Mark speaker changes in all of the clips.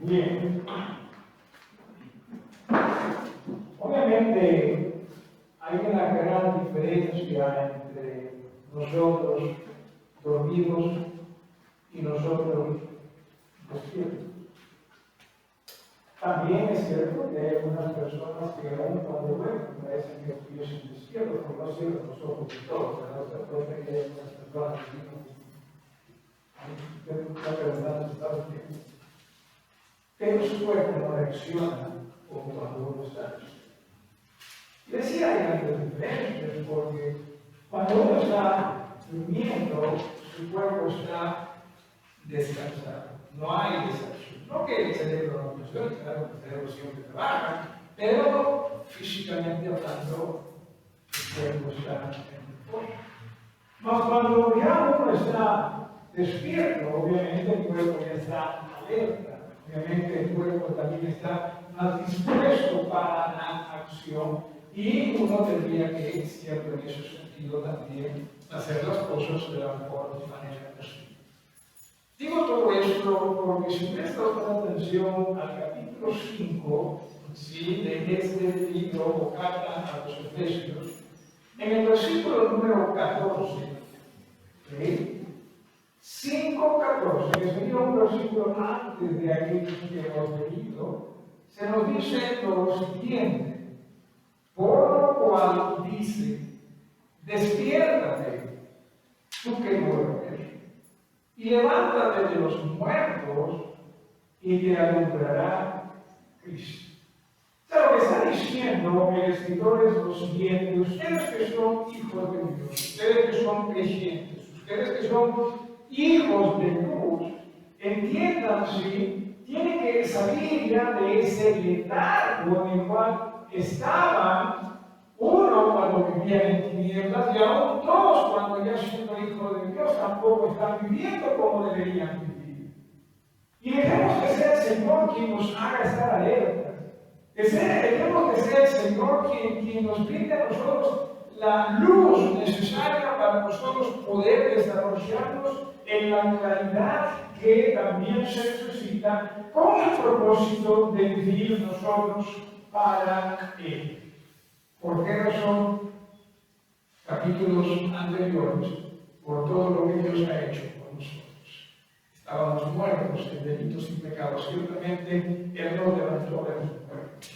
Speaker 1: Bien. Obviamente hay una gran diferencia entre nosotros dormidos y nosotros despiertos. También es cierto que hay algunas personas que aún cuando duermen parecen que estuviesen despiertos, porque no cierran los ojos de todos, ¿verdad? O sea, puede ser que hay algunas personas que pero su cuerpo no reacciona como cuando uno está despierto. Y decía hay grandes diferencias, porque cuando uno está durmiendo, su cuerpo está descansado. No hay descanso. No que el cerebro no funcione, claro que el cerebro siempre trabaja, pero físicamente hablando, el cuerpo está en reposo. Mas cuando ya uno está despierto, obviamente el cuerpo ya está alerta. Obviamente el cuerpo también está más dispuesto para la acción y uno tendría que, cierto en ese sentido, también hacer las cosas de la mejor manera posible. Digo todo esto porque si prestas atención al capítulo 5, ¿sí?, de este libro o carta a los Efesios, en el versículo número 14, ¿sí?, 5:14, que sería un versículo antes de aquello que hemos leído, se nos dice lo siguiente: por lo cual dice, despiértate, tú que duermes, y levántate de los muertos, y te alumbrará Cristo. O sea, lo que está diciendo el escritor es lo siguiente: ustedes que son hijos de Dios, ustedes que son creyentes, ustedes que son hijos de luz, entiendan, sí, tienen que salir ya de ese letargo en el cual estaban, uno cuando vivían en tinieblas y aún dos cuando ya siendo hijos de Dios tampoco están viviendo como deberían vivir. Y dejemos que sea el Señor quien nos haga estar alerta. Dejemos que sea el Señor quien nos brinde a nosotros la luz necesaria para nosotros poder desarrollarnos en la claridad que también se necesita con el propósito de vivir nosotros para Él. ¿Por qué razón? Capítulos anteriores, por todo lo que Dios ha hecho por nosotros. Estábamos muertos en delitos y pecados, ciertamente Él nos levantó de los muertos.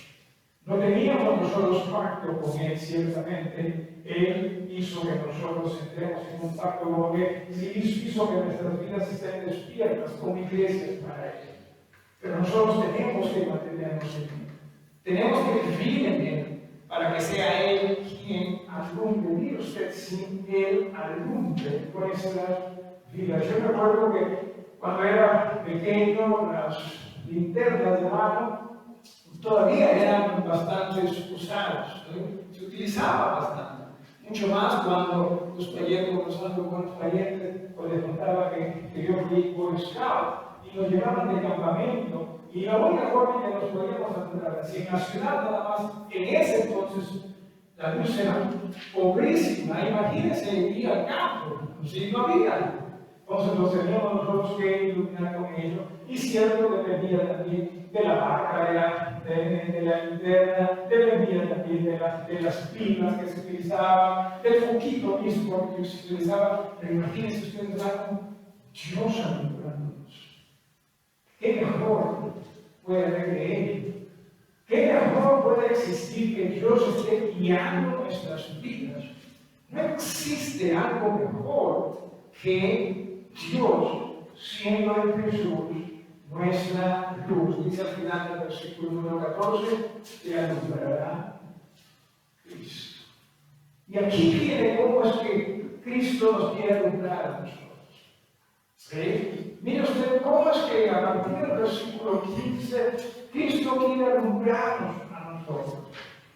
Speaker 1: No teníamos nosotros pacto con Él, ciertamente. Él hizo que nosotros entremos en un pacto con Él, hizo que nuestras vidas estén despiertas como iglesias para Él. Pero nosotros tenemos que mantenernos en Él. Tenemos que vivir en Él, para que sea Él quien alumbre. Mire usted, sin Él alumbre nuestras vidas. Yo recuerdo que cuando era pequeño, las linternas de mano todavía eran bastante usadas, ¿no? Se utilizaba bastante. Mucho más cuando los parientes, conversando con los parientes, pues les contaba que yo fui Boy Scout y nos llevaban de campamento. Y la única forma que nos podíamos apurar, si en la ciudad nada más, en ese entonces la luz era pobrísima, imagínense ir al campo, si no había. Entonces nos teníamos nosotros que iluminar con ello, y cierto dependía también de la marca de la linterna, dependía también de las pilas que se utilizaban, del foquito mismo que se utilizaba. Pero imagínense ustedes algo, Dios alumbrándonos. ¿Qué mejor puede haber de Él? ¿Qué mejor puede existir que Dios esté guiando nuestras vidas? No existe algo mejor que Dios, siendo en Jesús nuestra luz. Dice al final del versículo número 14, te alumbrará Cristo. Y aquí viene cómo es que Cristo nos quiere alumbrar a nosotros. ¿Sí? Mire usted cómo es que a partir del versículo 15, Cristo quiere alumbrarnos a nosotros.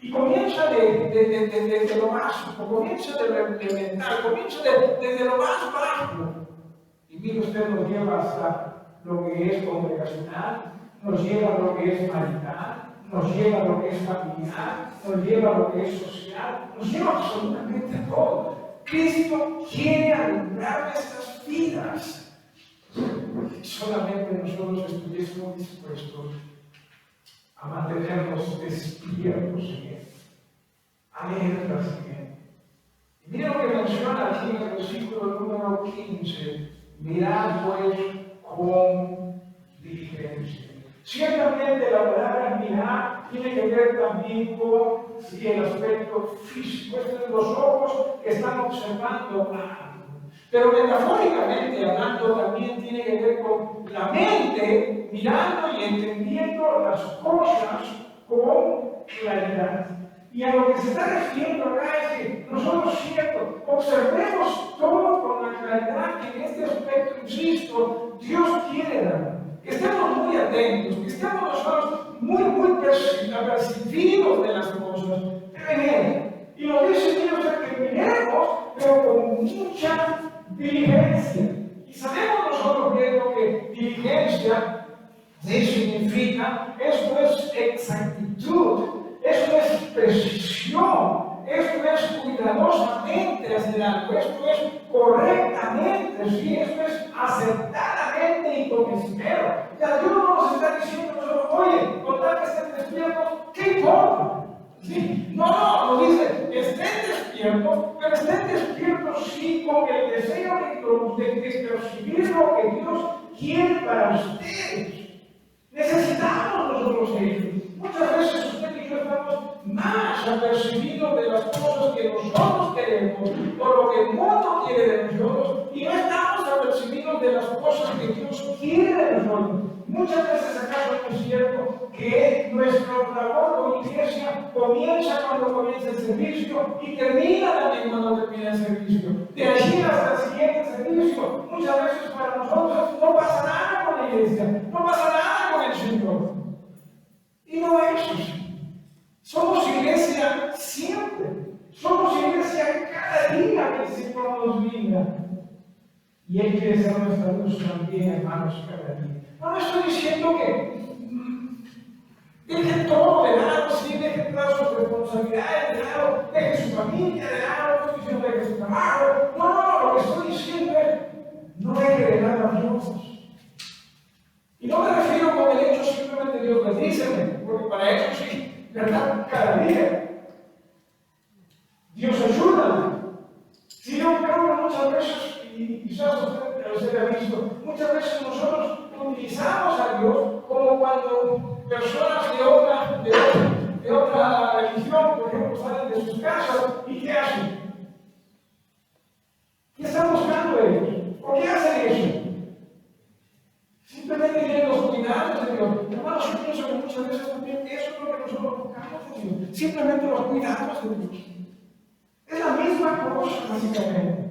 Speaker 1: Y comienza de lo básico, comienza de lo elemental, comienza desde lo más bajo. Y mire usted, nos lleva hasta lo que es congregacional, nos lleva a lo que es marital, nos lleva a lo que es familiar, nos lleva a lo que es social, nos lleva absolutamente a todo. Cristo quiere alumbrar nuestras vidas. solamente nosotros estuviésemos dispuestos a mantenernos despiertos en Él, alertas en Él. Y mira lo que menciona aquí en el versículo número 15. Mirad pues con diligencia. Ciertamente la palabra mirar tiene que ver también con el aspecto físico. Estos son los ojos que están observando algo. Pero metafóricamente hablando también tiene que ver con la mente mirando y entendiendo las cosas con claridad. Y a lo que se está refiriendo acá es que nosotros, cierto, observemos todo con la claridad que en este aspecto, insisto, Dios quiere dar. Que estemos muy atentos, que estemos nosotros muy percibidos de las cosas, pero en Él. Y nos dice Dios que miremos, pero con mucha diligencia. Y sabemos nosotros que lo que diligencia significa, eso es exactitud, eso es precisión, esto es cuidadosamente hacer algo, esto es correctamente, ¿sí? Esto es acertadamente y con esmero. Ya Dios no nos está diciendo a nosotros, oye, con tal que estén despiertos, ¿qué importa? ¿Sí? No, nos dice, estén despiertos, pero estén despiertos sí con el deseo de percibir lo que Dios quiere para ustedes. Necesitamos nosotros ellos. Muchas veces usted y yo estamos más apercibidos de las cosas que nosotros queremos, o lo que el mundo quiere de nosotros, y no estamos apercibidos de las cosas que Dios quiere de nosotros. Muchas veces acaso no es cierto que nuestra labor como iglesia comienza cuando comienza el servicio y termina también cuando termina el servicio. De allí hasta el siguiente servicio, muchas veces para nosotros no pasa nada con la iglesia, no pasa nada con el Señor. Y no es así. Somos iglesia siempre. Somos iglesia cada día que el Señor nos mira. Y Él quiere ser nuestra luz también, hermanos, cada día. No estoy diciendo que deje todo de lado, sí, deje todas sus responsabilidades de lado, deje su familia de lado, no estoy diciendo deje su trabajo. No, lo que estoy diciendo es no deje de lado a Dios. Y no me refiero con el hecho simplemente Dios bendíceme, porque para eso sí, ¿verdad? Cada día. Dios ayúdame. Si yo creo que muchas veces, y quizás usted ha visto, muchas veces nosotros utilizamos a Dios como cuando personas de otra religión, por ejemplo, salen de sus casas y ¿qué hacen? ¿Qué están buscando ellos? ¿Por qué hacen eso? Simplemente tienen los cuidados de Dios. Hermanos, yo pienso que muchas veces también eso es lo que nosotros buscamos de Dios. Simplemente los cuidados de Dios. Es la misma cosa, básicamente.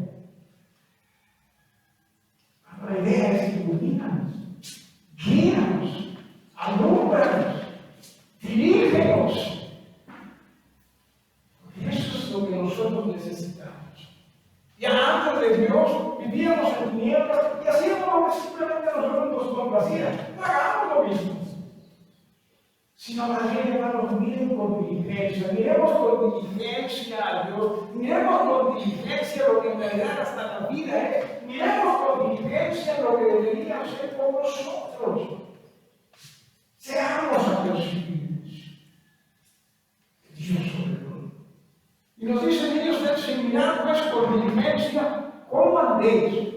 Speaker 1: La idea es que ilumínanos, guíanos, alúmbranos, dirígenos. Porque eso es lo que nosotros necesitamos. Ya antes de Dios vivíamos en tinieblas y hacíamos lo que simplemente nosotros nos complacía. No hagamos lo mismo. Sino más bien, hermanos, miren con diligencia, miremos con diligencia a Dios, miremos con diligencia lo que en realidad hasta la vida es, miremos con diligencia lo que debería hacer por nosotros. Seamos apercibidos. Dios sobre todo. Y nos dicen ellos, mirad pues con diligencia cómo andéis.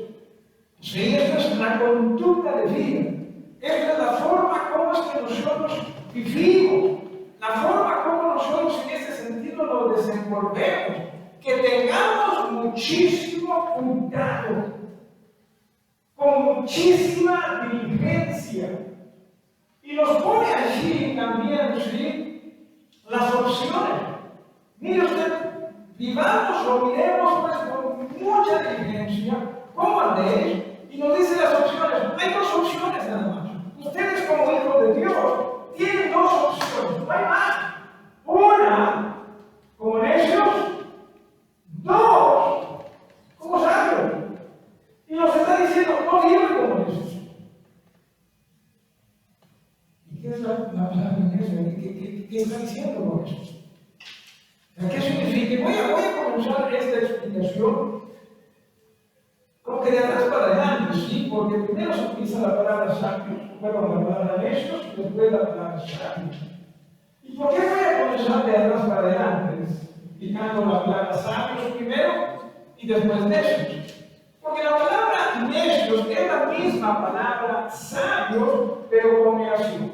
Speaker 1: Sí, esta es la conducta de vida. Esta es la forma como es que nosotros vivimos, la forma como nosotros en este sentido nos desenvolvemos, que tengamos muchísimo cuidado, con muchísima diligencia. Y nos pone allí también, ¿sí?, las opciones. Mire usted, vivamos o miremos pues con mucha diligencia cómo andéis, y nos dice las opciones. Hay dos opciones nada más. Ustedes como hijos de Dios tienen dos opciones, no hay más. Una, como necios. Dos, como sabios. Y nos está diciendo, no viven como necios. ¿Y qué es la palabra necio? ¿Qué está diciendo con eso? ¿Qué significa? Voy a comenzar esta explicación con Porque de atrás para adelante, sí, porque primero se utiliza la palabra sabios, perdón, la palabra necios, y después la palabra sabios. ¿Y por qué voy a comenzar de atrás para adelante? Explicando la palabra sabios primero y después necios. Porque la palabra necios es la misma palabra sabios, pero con negación.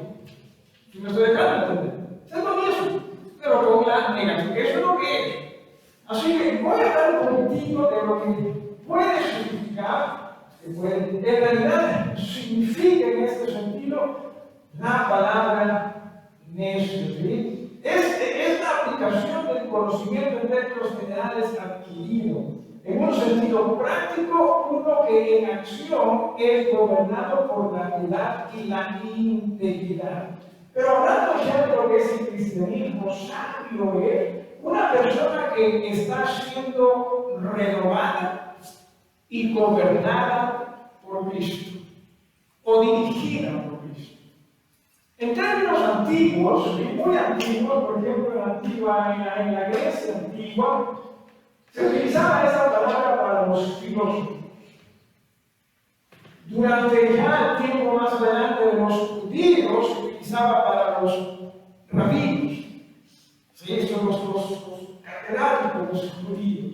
Speaker 1: ¿Sí me estoy dejando entender? Es lo mismo, pero con la negación. Eso es lo que es. Así que voy a hablar un poquitito de lo que puede significar, en realidad significa en este sentido la palabra necio. ¿Sí? Es la aplicación del conocimiento en términos generales adquirido. En un sentido práctico, uno que en acción es gobernado por la verdad y la integridad. Pero hablando ya de lo que es el cristianismo, sabio es una persona que está siendo renovada y gobernada por Cristo, o dirigida por Cristo. En términos antiguos, y muy antiguos, por ejemplo, en la Grecia antigua, se utilizaba esa palabra para los filósofos. Durante ya el tiempo más adelante de los judíos, se utilizaba para los rabinos. ¿Sí? Son los catedráticos, los judíos.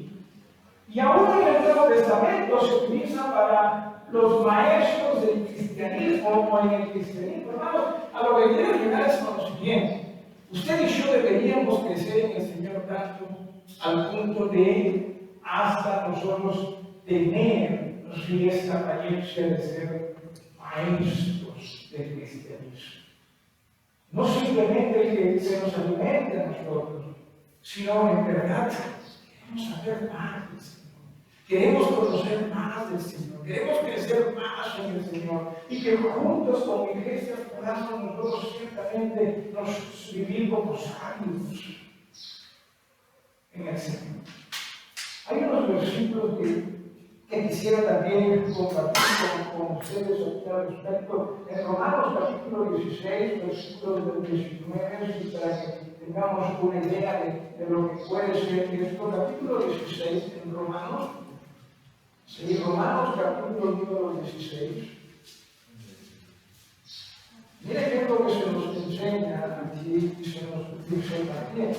Speaker 1: Y aún en el Nuevo Testamento se utiliza para los maestros del cristianismo o en el cristianismo. Hermanos, a lo que quiero llegar es con lo siguiente. Usted y yo deberíamos crecer en el Señor tanto al punto de hasta nosotros tener esta apariencia de ser maestros del cristianismo. No simplemente que se nos alimente a nosotros, sino en verdad queremos saber más del Señor. Queremos conocer más del Señor. Queremos crecer más en el Señor. Y que juntos como iglesia podamos nosotros ciertamente vivir como sabios en el Señor. Hay unos versículos que quisiera también compartir con ustedes aquí al respecto. En Romanos capítulo 16, versículos del 19, y para que tengamos una idea de lo que puede ser esto. Capítulo 16 en Romanos. Sí, Romanos capítulo número 16. Miren qué es lo que se nos enseña aquí y se nos dice también.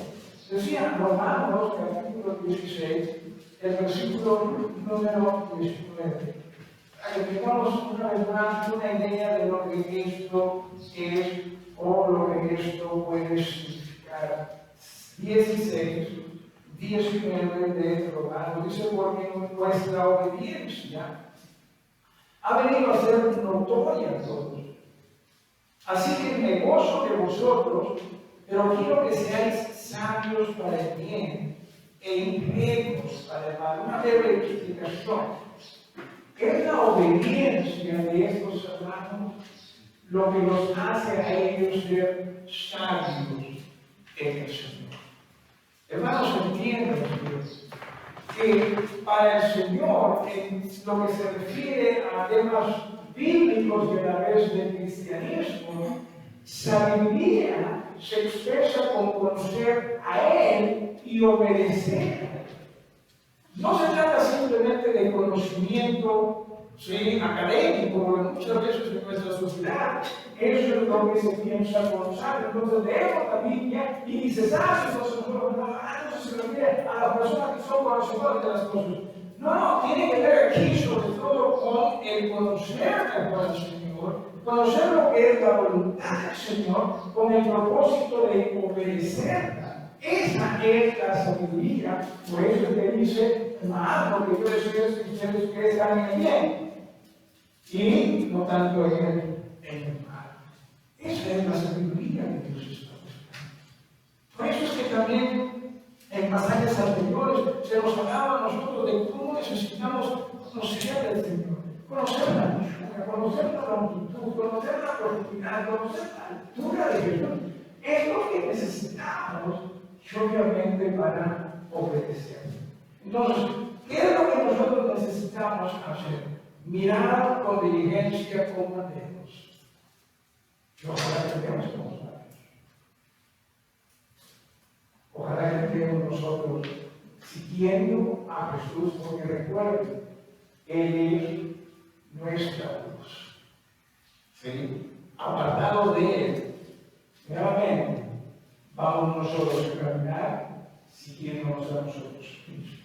Speaker 1: Decía Romanos capítulo 16, el versículo número 19. Para que tengamos una vez más una idea de lo que esto es o lo que esto puede significar. 16, 19 de Romanos dice: porque nuestra obediencia ha venido a ser notoria a todos. Así que me gozo de vosotros, pero quiero que seáis sabios para el bien e ingenuos para el mal. Una breve explicación. Es la obediencia de estos hermanos lo que los hace a ellos ser sabios en el Señor. Hermanos, entiendan que para el Señor, en lo que se refiere a temas bíblicos y a la vez del cristianismo, sabiduría se expresa con conocer a Él y obedecer a Él. No se trata simplemente de conocimiento académico, porque muchas veces en nuestra sociedad eso es lo que se piensa con sabio. Entonces leemos la Biblia y dice sabio, entonces se refiere a las personas que son conocedoras de las cosas. No, tiene que ver aquí sobre todo con el conocer al Señor, conocer lo que es la voluntad del Señor, con el propósito de obedecerla. Esa es la sabiduría. Por eso te dice: más lo que yo deseo es que ustedes están en el bien y no tanto en el mal. Esa es la sabiduría que Dios está buscando. Por eso es que también en pasajes anteriores se nos hablaba a nosotros de cómo necesitamos conocer al Señor, conocer la anchura, conocer la longitud, conocer la profundidad, conocer la altura de Dios. Es lo que necesitamos, obviamente, para obedecer. Entonces, ¿qué es lo que nosotros necesitamos hacer? Mirar con diligencia como a Dios. Ojalá que estemos como sabios. Ojalá que estemos nosotros siguiendo a Jesús, porque recuerden, Él es nuestra luz. ¿Sí? Apartados de Él, nuevamente, vamos nosotros a caminar siguiéndonos a nosotros mismos.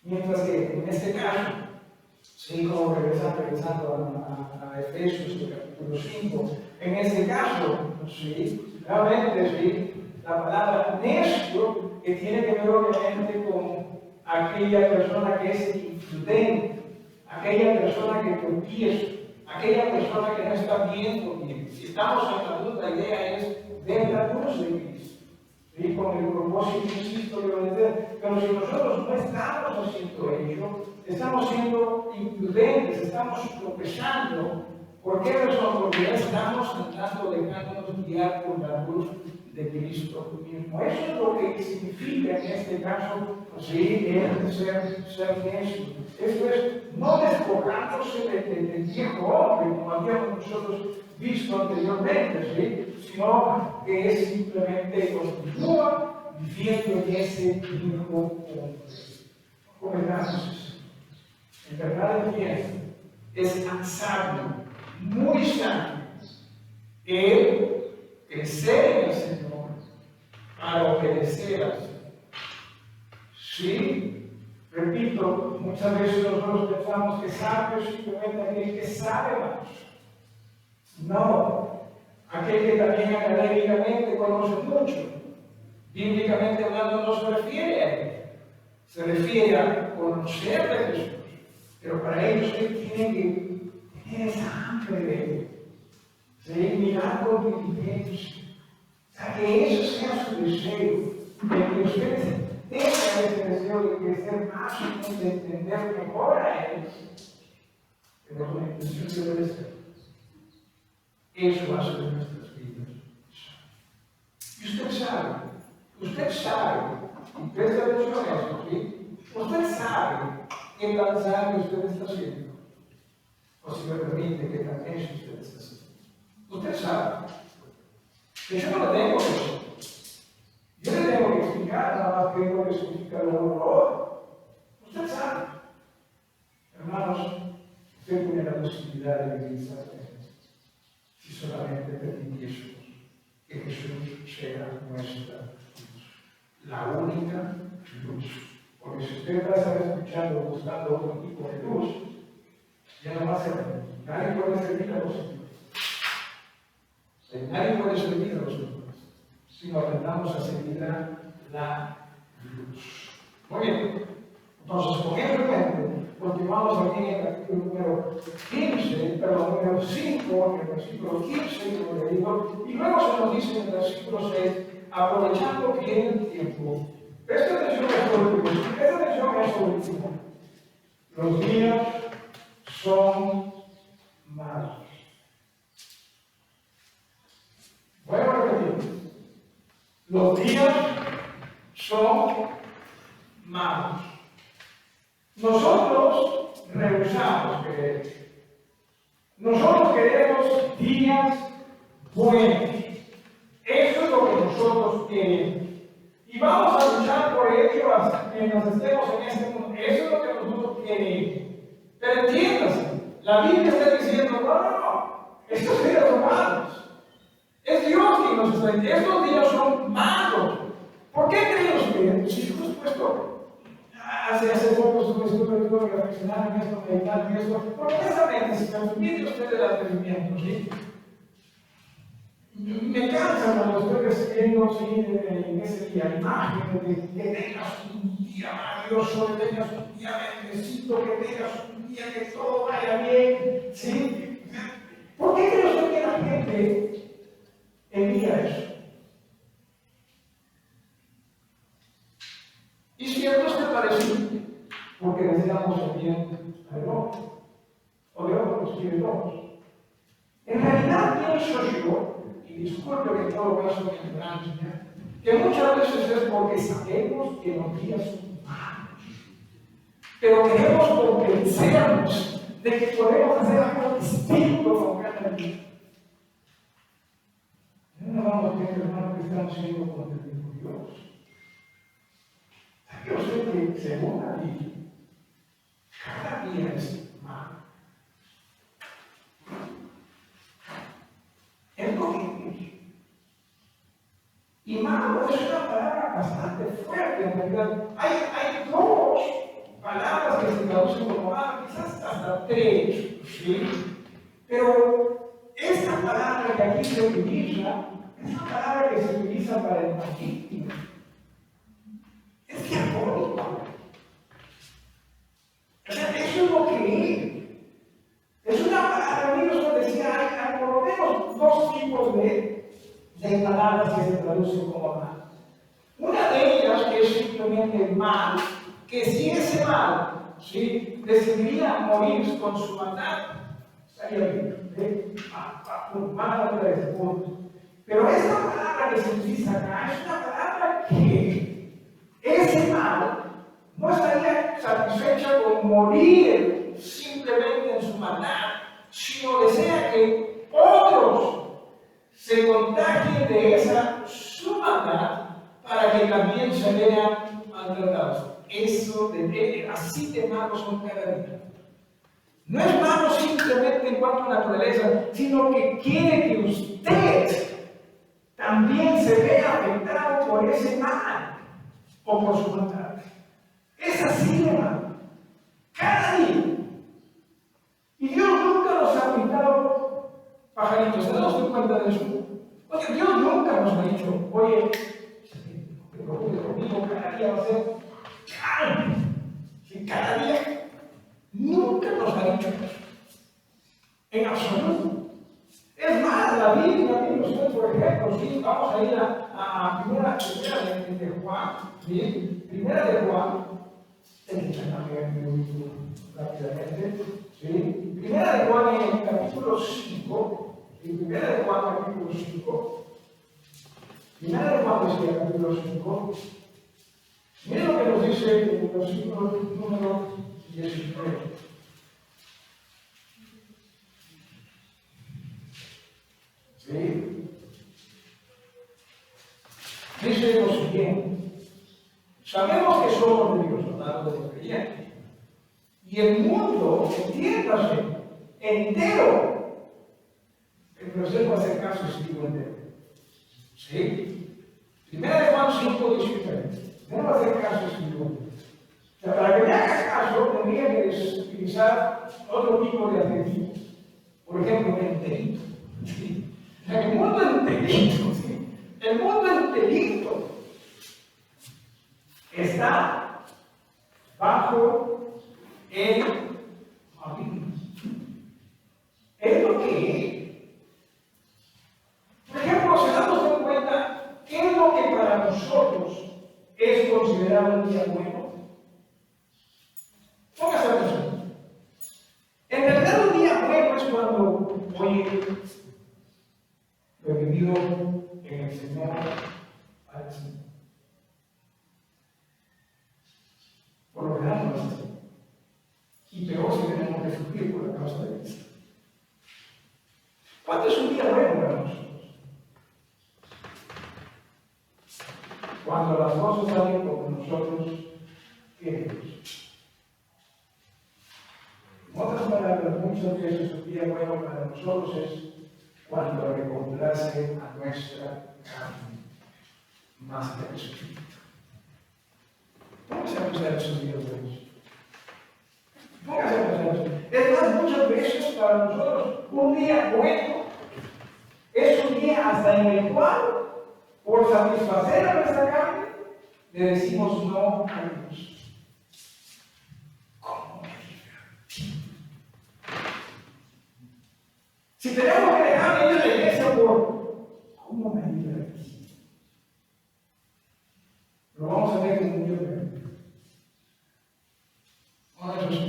Speaker 1: Mientras que en este caso, sí, como regresando a Efesios capítulo 5, en este caso, sí, realmente sí, la palabra necio, que tiene que ver obviamente con aquella persona que es imprudente, aquella persona que tropieza, aquella persona que no está viendo bien. Si estamos en la luz, la idea es ver la luz de Cristo. ¿Sí? Con el propósito, insisto, de obedecer. Pero si nosotros no estamos haciendo ello, estamos siendo imprudentes, estamos tropezando. ¿Por qué razón? Porque ya estamos andando dejándonos guiar por la luz de Cristo mismo. Eso es lo que significa en este caso, sí, es ser necio. Esto es no despojándose del viejo hombre, como habíamos nosotros visto anteriormente, ¿sí? Sino que es simplemente continúa viviendo en ese viejo hombre. Convengamos, en verdad el bien es sabio, muy sabio, el crecer en el Señor para obedecer al Señor. Sí, repito, muchas veces nosotros pensamos que sabio es simplemente aquel que sabe más. No, aquel que también académicamente conoce mucho. Bíblicamente hablando no se refiere a él, se refiere a conocer de Jesús. Pero para ellos él tiene que tener esa hambre de él. ¿Sí? Mirar con diligencia. O sea, que eso sea su deseo, de que ustedes tengan ese deseo de crecer más y de entender mejor a Él. Pero la intención que debe ser. Eso hace de nuestras vidas. Y usted sabe, y presta atención a eso, ¿sí? Usted sabe qué tan sabio usted está haciendo. O si me permite, qué tan necio usted está haciendo. Usted sabe. Que yo no le tengo que decir. Yo le tengo que explicar nada más que lo que significa lo uno o lo otro. Usted sabe. Hermanos, usted tiene la posibilidad de vivir esa fe si solamente permitiésemos que Jesús sea nuestra luz. La única luz. Porque si usted va a estar escuchando o buscando otro tipo de luz, ya no va a ser. Nadie puede servir a los demás. Nadie puede servir a los demás, sino aprendamos a seguir la luz. Muy bien. Entonces, con este ejemplo, continuamos aquí en el capítulo número 5, en el versículo 15, como le digo, y luego se nos dice en el versículo 6, aprovechando bien el tiempo. Presta atención a esto último. Los días son malos. Voy a repetir. Los días son malos. Nosotros rehusamos creer. Nosotros queremos días buenos. Eso es lo que nosotros queremos. Y vamos a luchar por ello hasta mientras estemos en este mundo. Eso es lo que nosotros queremos. Pero entiéndase, la Biblia está diciendo, no. Estos días son malos. Es Dios quien nos está diciendo, estos días son malos. ¿Por qué cree usted? Si yo he puesto hace poco estuve reflexionando en esto, meditando en esto, porque honestamente, si me permite usted el atrevimiento, ¿sí? Me cansa cuando estoy recibiendo en ese día imágenes de que tengas un día maravilloso, que tengas un día bendecido, que tengas un día que todo vaya bien, ¿sí? ¿Por qué cree usted que la gente envía eso? Y cierto es que parece porque deseamos el bien al otro, o de otros y de todos. En realidad pienso yo, y disculpe que en todo caso me ignorancia, que muchas veces es porque sabemos que los días son malos, pero queremos convencernos de que podemos hacer algo distinto con cada día. No vamos a ver, hermano, que estamos siendo contentos por Dios. Yo sé que según la Biblia, cada día es malo. Es lo que es. Y malo es una palabra bastante fuerte en realidad. Hay dos palabras que se traducen como malo, quizás hasta tres, ¿sí? Pero esta palabra que aquí se utiliza es una palabra que se utiliza para el maligno. Es diabólico. O sea, eso es lo que es. Es una palabra, amigos, que decía, hay por lo menos dos tipos de palabras que se traducen como mal. Una de ellas que es simplemente mal, que si ese mal, ¿sí?, decidiría morir con su maldad, estaría bien. Mala naturaleza, punto. Pero esta palabra que se utiliza acá es una palabra que ese mal no estaría satisfecha con morir simplemente en su maldad, sino desea que otros se contagien de esa su maldad para que también se vean maltratados. Eso así de malos son cada día. No es malo simplemente en cuanto a naturaleza, sino que quiere que usted también se vea afectado por ese mal o por su maldad. Es así de malo. Cada día. Y Dios nunca nos ha pintado pajaritos. ¿Se dan cuenta de eso? Oye, Dios nunca nos ha dicho, oye, te preocupes conmigo, cada día va a ser calma. Si cada día, nunca nos ha dicho eso. En absoluto. Es más, la Biblia, ustedes, por ejemplo, sí, vamos a ir a primera de Juan, ¿sí? Primera de Juan, rápidamente, ¿sí? Primera de Juan en el capítulo 5, ¿sí? Primera de Juan capítulo 5, Primera de Juan decía capítulo 5, miren lo que nos dice en el versículo número 19. ¿Sí? Dice lo siguiente: sabemos que somos de Dios, hablando de los creyentes, y el mundo, entiéndase, entero, pero se va a hacer caso si digo entero. ¿Sí? Primera de Juan 5, 19. No va a hacer caso si digo entero. O sea, para que me haga caso, tendría que utilizar otro tipo de adjetivos. Por ejemplo, enterito. ¿Sí? O sea, el mundo enterito, ¿sí? El mundo enterito está bajo el maligno. Es lo que es. Por ejemplo, se damos en cuenta qué es lo que para nosotros es considerado un día bueno. Póngase atención. En realidad, un día bueno es cuando, oye, lo he vivido en el Señor al Señor. Por lo general no es así. Y peor si tenemos que sufrir por la causa de Cristo. ¿Cuánto es un día bueno para nosotros? Cuando las cosas salen como nosotros queremos. En otras palabras, muchas veces un día bueno para nosotros es cuando le complace a nuestra carne más que al espíritu. Póngase a pensar esos días buenos. Póngase a pensar eso. Es más, muchas veces para nosotros un día bueno es un día hasta en el cual, por satisfacer a nuestra carne, le decimos no a Dios. ¿Cómo me divertí? Si tenemos que dejar de ir a la iglesia por ¿cómo me divertí? Lo vamos a ver como un día bueno. No, eso sí.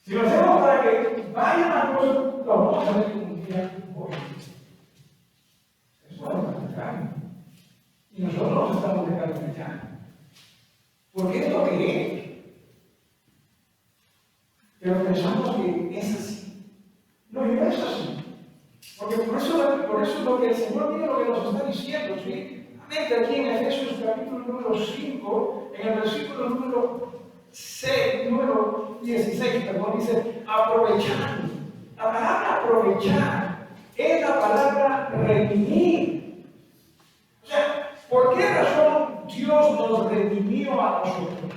Speaker 1: Si lo hacemos para que vayan a cosas, lo vamos a ver como un día bueno. Es bueno para la carne. Y nosotros nos estamos dejando engañar. Porque es lo que es. Pero pensamos que es así. No, y no es así. Porque por eso es lo que el Señor tiene, lo que nos está diciendo, ¿sí? Aquí en Efesios capítulo número 5, en el versículo número número 16, perdón, dice aprovechar. La palabra aprovechar es la palabra redimir. O sea, ¿por qué razón Dios nos redimió a nosotros?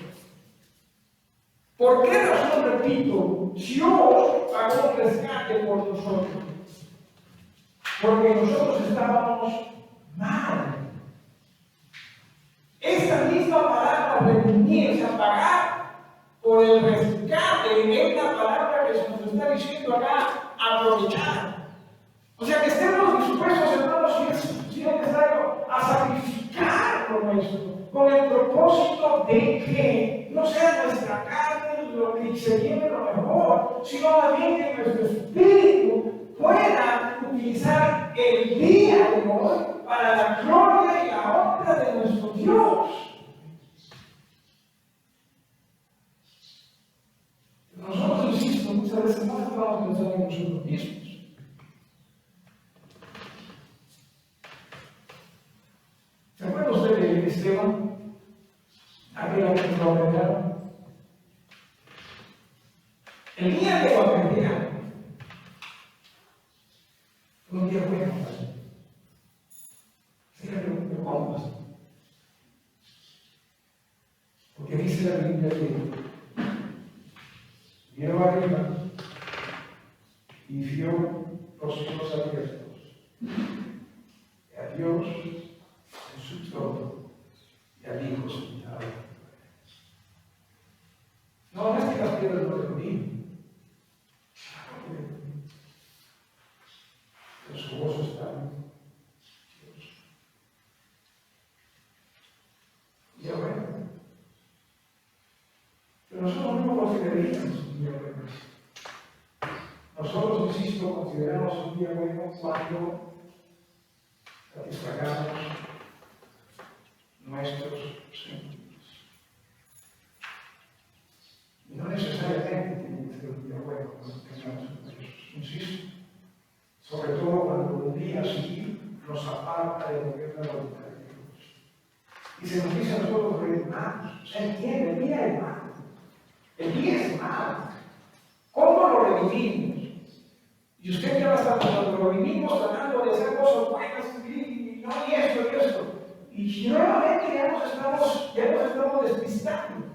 Speaker 1: ¿Por qué razón, repito, Dios pagó un rescate por nosotros? Porque nosotros estábamos mal. Esa misma palabra redimir, o sea, pagar por el rescate, es la palabra que se nos está diciendo acá, aprovechar. O sea, que estemos dispuestos, hermanos, si es necesario, a sacrificar por nuestro, con el propósito de que no sea nuestra carne lo que se lleve lo mejor, sino más bien que nuestro espíritu pueda utilizar el día de hoy para la gloria y la honra de nuestro Dios. Nosotros, insisto, muchas veces más estamos pensando en nosotros mismos. ¿Se acuerda usted de Esteban? Aquel hombre que lo apedrearon. El día que lo apedrearon fue un día bueno. Pero ¿cómo pasó? Porque dice la Biblia que vieron arriba y vio los cielos abiertos, y a Dios en su trono y al Hijo sentado. No es que las piedras no le dominan, pero su gozo está en Dios. Y bueno, pero nosotros no lo consideramos un día bueno. Nosotros, insisto, consideramos un día bueno cuando satisfagamos nuestros sentidos. Y no necesariamente tiene que ser un día bueno cuando tengamos nuestros, insisto, sobre todo cuando un día así nos aparta de lo que es la voluntad de Dios. Y se nos dice a nosotros redimamos. ¿Se entiende? El día es malo. El día es malo. ¿Cómo lo redimimos? Y usted ya va a estar cuando lo redimimos tratando de hacer cosas buenas y no y esto. Y nuevamente ya nos estamos despistando.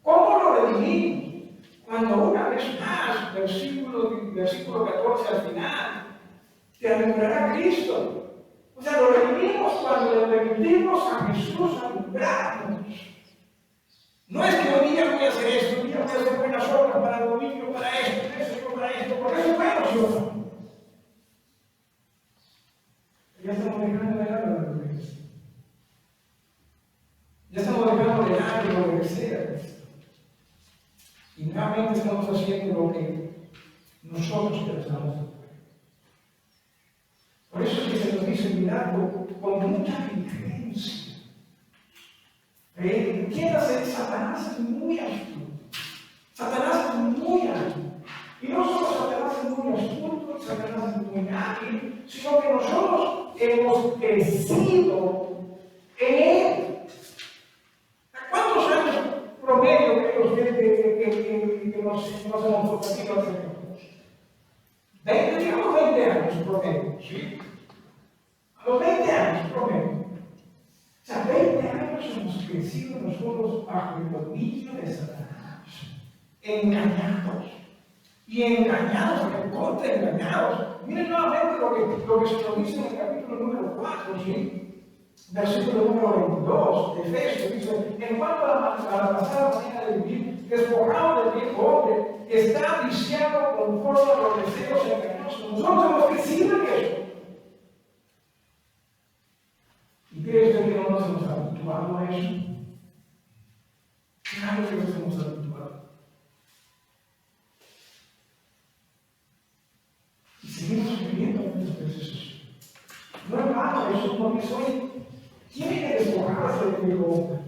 Speaker 1: ¿Cómo lo redimimos? Cuando una vez más, versículo 14 al final, te alumbrará Cristo. O sea, lo redimimos cuando le permitimos a Jesús alumbrarnos. No es que un día voy a hacer esto, un día voy a hacer buenas obras para el domingo, para esto, porque es bueno, ¿sí o no? Ya estamos dejando de lado la iglesia. Ya estamos dejando de lado y obedecer a Cristo. Y nuevamente estamos haciendo lo que nosotros pensamos. Por eso es que se nos dice mirando con mucha diligencia. Satanás es muy astuto. Satanás es muy astuto. Y no solo Satanás es muy astuto, Satanás es muy hábil, sino que nosotros hemos crecido en él. ¿Cuántos años promedio que nos hemos convertido al Señor? 20, digamos 20 años promedio, ¿sí? A los 20 años promedio. O sea, 20 años hemos crecido nosotros bajo el dominio de Satanás, engañados. Y engañados, recontra engañados. Miren nuevamente lo que se nos dice en el capítulo número 4, ¿sí? Versículo número 22 de Efesios, dice: en cuanto a la pasada manera de vivir, despojado del viejo hombre, está viciado conforme a los deseos engañosos. Nosotros hemos crecido en eso. ¿Y cree usted que no nos hemos habituado a eso? Claro que nos hemos habituado. Y seguimos viviendo muchas veces eso. No es malo eso, porque soy. Tiene que despojarse del viejo hombre.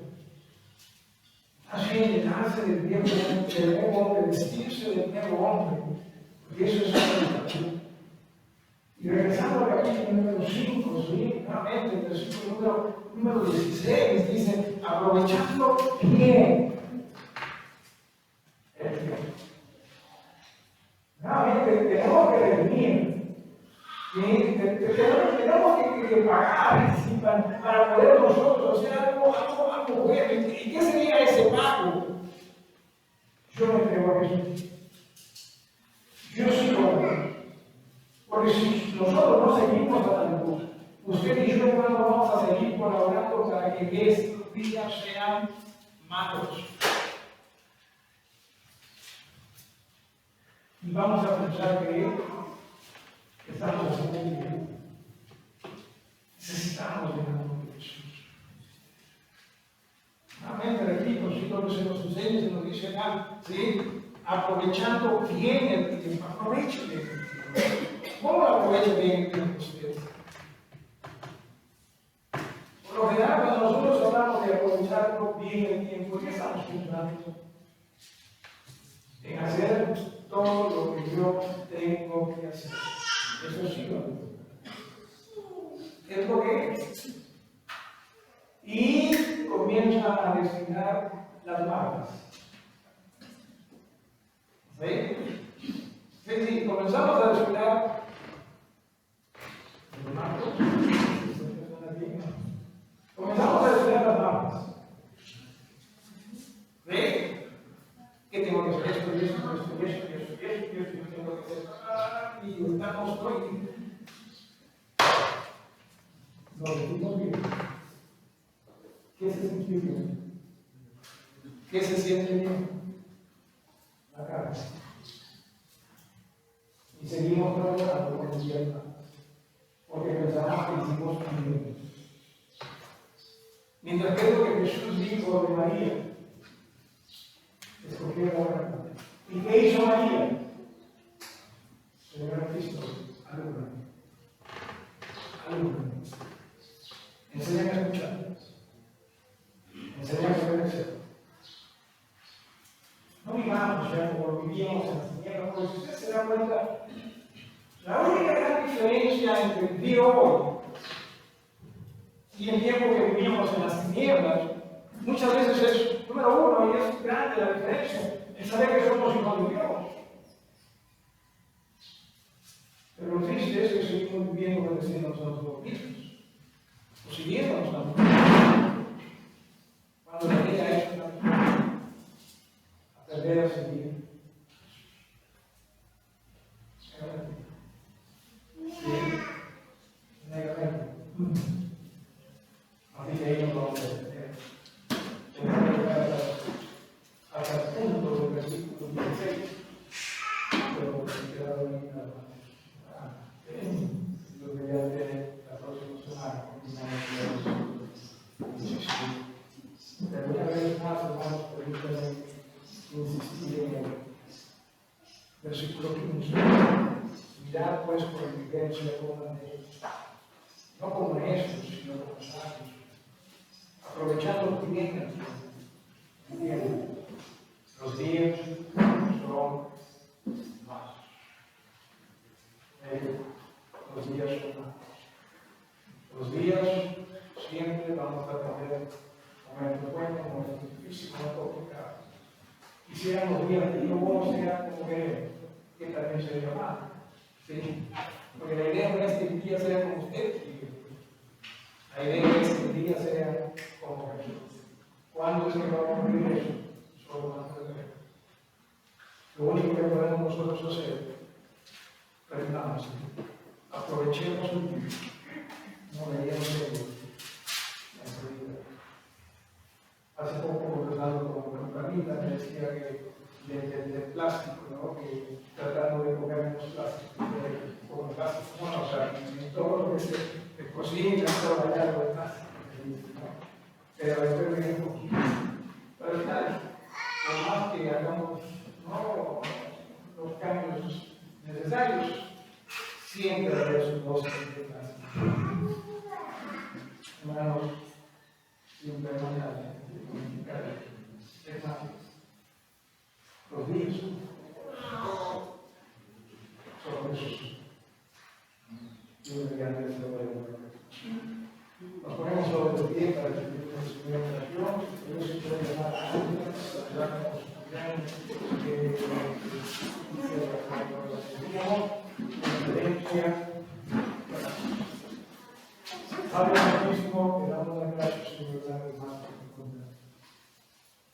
Speaker 1: Así llenarse del nuevo hombre, vestirse del nuevo hombre. Porque eso es una. Y regresando al capítulo número 5, ¿sí? Nuevamente, el versículo número 16, dice: aprovechando bien intervenir. Tenemos que pagar para poder nosotros hacer algo bueno. ¿Y qué sería ese pago? Yo no creo a eso. Yo sí lo hago. Porque si nosotros no seguimos a la luz, usted y yo, hermano, vamos a seguir colaborando para que estos días sean malos. Y vamos a pensar que estamos haciendo bien. Necesitamos el amor de Jesús. Amén, repito, si lo que se nos enseña, se nos dice acá, ¿sí? Aprovechando bien el tiempo. Aproveche bien el tiempo. ¿Cómo lo aprovecha bien el tiempo usted? Por lo general, cuando nosotros hablamos de aprovechar bien el tiempo, ¿qué estamos pensando? En hacer todo lo que yo tengo que hacer. Eso sí, ¿no? Es lo que es. Y comienza a destinar las marcas. ¿Sí? Sí, comenzamos a destinar los marcos. Comenzamos a destinar las marcas. ¿Sí? ¿Qué tengo que hacer? Esto, tengo que hacer. Y estamos hoy. Nos sentimos bien. ¿Qué se siente bien? ¿Qué se siente bien? La carne. Y seguimos trabajando con el día, porque pensamos que hicimos bien. Mientras que lo que Jesús dijo de María, escogió la verdad. ¿Y qué hizo María? Señor Cristo, alumna. Enséñame a escuchar. Enséñame a obedecer. No vivamos ya como vivíamos en las tinieblas, porque si usted se da cuenta, la única gran diferencia entre el día hoy y el tiempo que vivíamos en las tinieblas, muchas veces es, número uno, y es grande la diferencia, es saber que somos hijos de Dios. Pero lo triste es que seguimos viviendo obedeciendo a nosotros mismos, o siguiéndonos a nosotros mismos, cuando la vida ha hecho aprender a seguir. Así que ahí nos vamos a detener. Tenemos que llegar hasta el punto del versículo 16. Pero me queda dormir nada más. Lo que voy a hacer la próxima semana. Pero una vez más, hermanos, permítanme insistir en el versículo 15. Mirad pues por evidencia como no como necios, sino como sabios, aprovechando bien el tiempo. Los días son malos. Los días son malos. Los días siempre vamos a tener momentos buenos, momentos difíciles, momentos complicados. Quisiéramos días que no sea como que también sería malo. ¿Sí? Porque la idea no es que el día sea como usted quiere. La idea es que el día sea como Jesús. ¿Cuándo es que vamos a vivir eso? Solo antes de ver. Lo único que podemos nosotros hacer, permitamos, aprovechemos el tiempo. No leíamos la vida. Hace poco, conversando con Carlita, me decía que del plástico, ¿no? Que tratando de comer menos plástico, con plástico, bueno, o sea, en todo lo que se cocina, todo allá lo de plástico, ¿no? Pero después viene un poquito. Pero al final, por más que hagamos los cambios necesarios, siempre habrá sus dosis de plástico. Hermanos, siempre hay manera de comunicar. Es más, los días son esos. Yo me quedaré de nos ponemos sobre los pies para que el Señor oración. Yo siempre voy a llamar a alguien para ayudarnos. Ahora mismo, te damos las gracias, Señor, una vez más por tu bondad.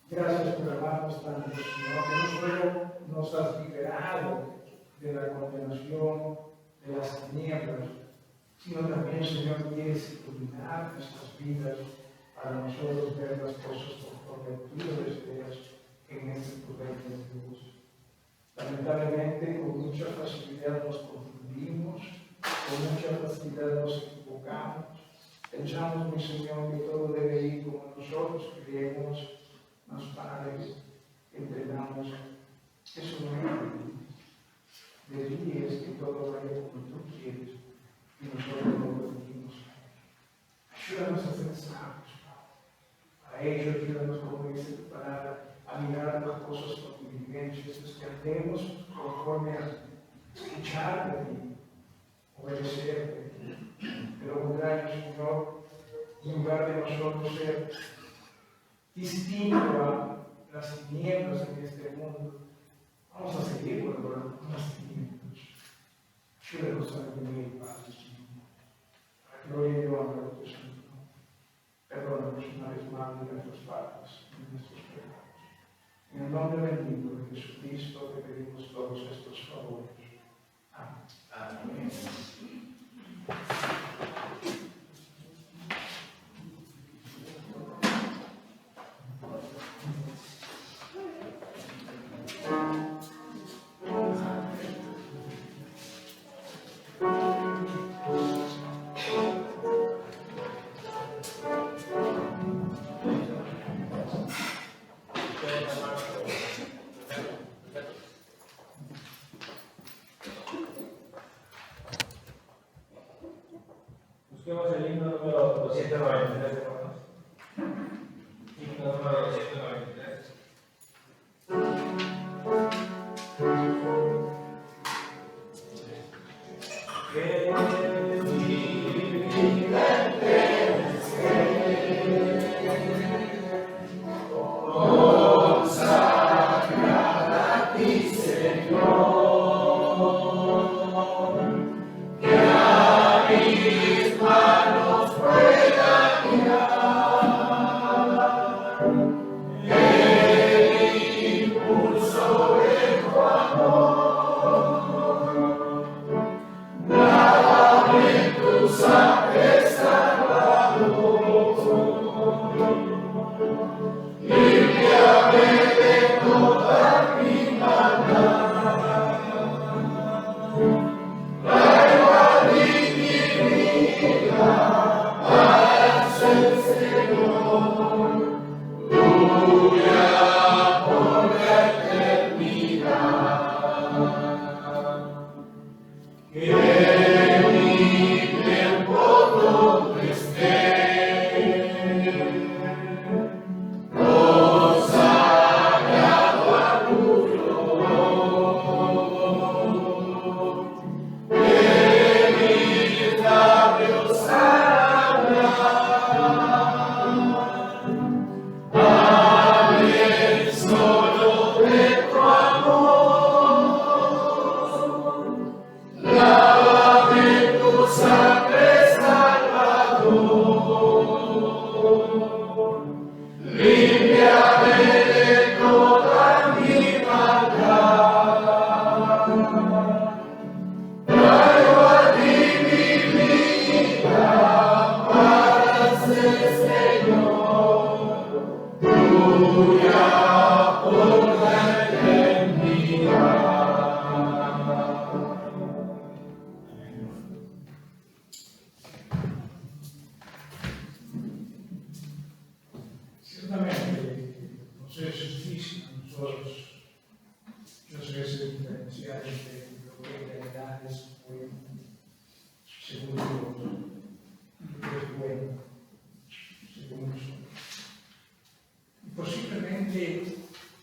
Speaker 1: Gracias por amarnos tanto, Señor, que no solo nos has liberado de la condenación, de las tinieblas, sino también, Señor, quieres iluminar nuestras vidas para nosotros ver las cosas conforme tú deseas en este poder de Dios. Lamentablemente, con mucha facilidad nos confundimos, con mucha facilidad nos equivocamos. Pensamos, mi Señor, que todo debe ir como nosotros creemos, nos padres, entendamos. Eso no es así. De ti es que todo vaya como tú quieres y nosotros no lo permitimos. Ayúdanos a ser sabios, Padre. Para ello, ayúdanos, como dice tu palabra, a mirar las cosas con diligencia, que andemos conforme a escuchar de ti, obedecerte. De lo contrario, Señor, en lugar de nosotros ser distinto a las tinieblas en este mundo, vamos a seguir con las tinieblas. Ayúdanos a vivir, Padre, Señor. Para que gloria y honra a tu Santo nombre. Perdónanos una vez más de nuestros padres y nuestros pecados. En el nombre bendito de Jesucristo te pedimos todos estos favores. Amén. Amén.
Speaker 2: Busquemos el himno número 293, hermanos. Himno número 293.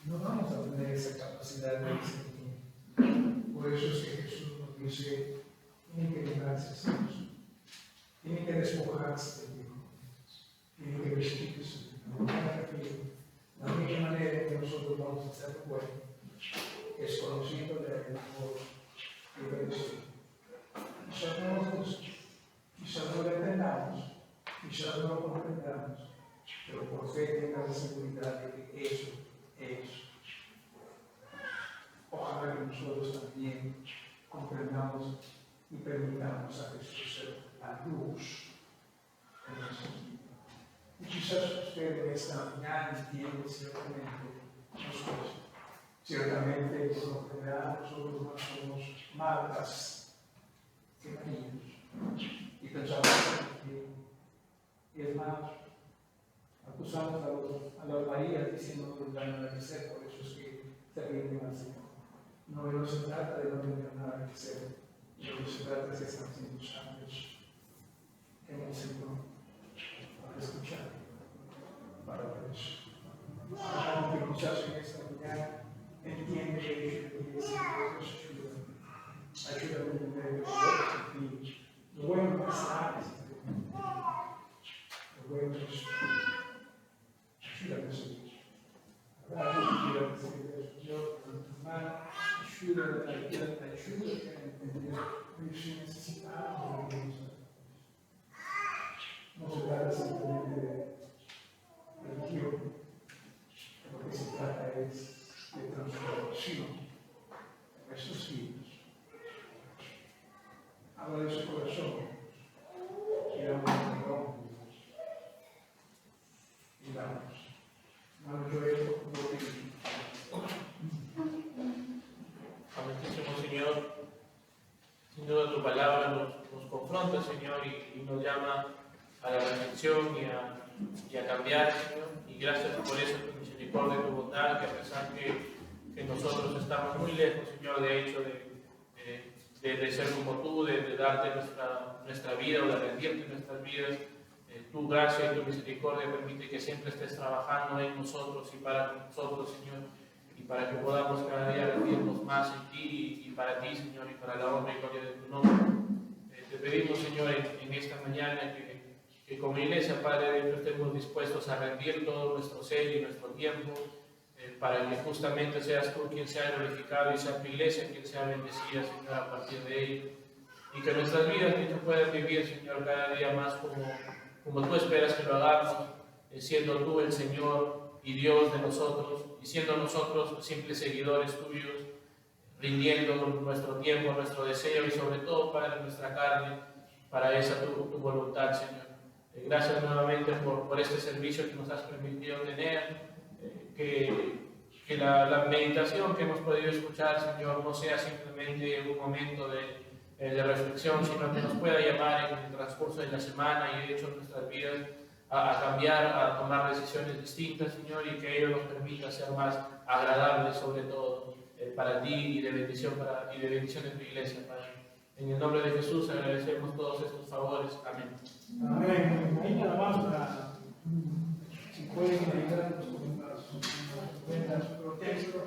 Speaker 1: No vamos a tener esa capacidad de discernir. Por eso es que Jesús nos dice, tiene que negarse a sí mismo, tiene que despojarse de Dios, tiene que vestirse de la manera que La única manera en que nosotros vamos a hacer bueno es conociendo el amor y obedeciendo. Quizás no nos guste, quizás no lo entendamos, quizás no lo comprendamos, pero por fe tenga la seguridad de que eso es. Ojalá que nosotros también comprendamos y permitamos a Jesús ser la luz en nuestra vida. Y quizás usted en esta mañana entiende ciertamente nosotros. Ciertamente, por lo general, nosotros no somos malas que niños. Y pensamos que es más, acusamos a las Marías diciendo que van a merecer, por eso es que se rinden al Señor. No se trata de no tener nada que hacer, lo que se trata es que están siendo sabios en el Señor para escuchar, para ver eso. Ahora que quizás en esta mañana entiende que Dios nos ayuda a entender lo bueno que está, lo bueno que es. Ayúdame a seguir. Ayúdame a seguir. Yo, con tu mano, ayúdame a entender que si necesitamos de Dios. No se trata simplemente de religión, lo que se trata es de transformación de nuestros vidas. Habla de su corazón, que habla de perdón. Y vamos. Vamos, yo esto como
Speaker 3: Amantísimo Señor, sin duda tu palabra nos confronta, Señor, y nos llama a la reflexión y a cambiar, Señor. Y gracias por eso, tu misericordia y tu bondad, que a pesar que nosotros estamos muy lejos, Señor, de hecho de ser como tú, de darte nuestra vida o de rendirte nuestras vidas, tu gracia y tu misericordia permite que siempre estés trabajando en nosotros y para nosotros, Señor, y para que podamos cada día rendirnos más en ti y para ti, Señor, y para la honra y gloria de tu nombre. Te pedimos, Señor, en esta mañana que como iglesia, Padre de Dios, estemos dispuestos a rendir todo nuestro ser y nuestro tiempo para que justamente seas tú quien sea glorificado y sea tu iglesia quien sea bendecida, Señor, a partir de ello. Y que nuestras vidas, Señor, puedan vivir, Señor, cada día más como tú esperas que lo hagamos, siendo tú el Señor y Dios de nosotros, y siendo nosotros simples seguidores tuyos, rindiendo nuestro tiempo, nuestro deseo y sobre todo, Padre, nuestra carne, para esa tu voluntad, Señor. Gracias nuevamente por este servicio que nos has permitido tener, que la meditación que hemos podido escuchar, Señor, no sea simplemente un momento de reflexión, sino que nos pueda llamar en el transcurso de la semana y de hecho en nuestras vidas a cambiar, a tomar decisiones distintas, Señor, y que ello nos permita ser más agradables, sobre todo, para ti y de bendición en tu iglesia, Padre. En el nombre de Jesús agradecemos todos estos favores. Amén.
Speaker 1: Amén. Ahí nada más para, si pueden meditar en los comentarios, sus protestos.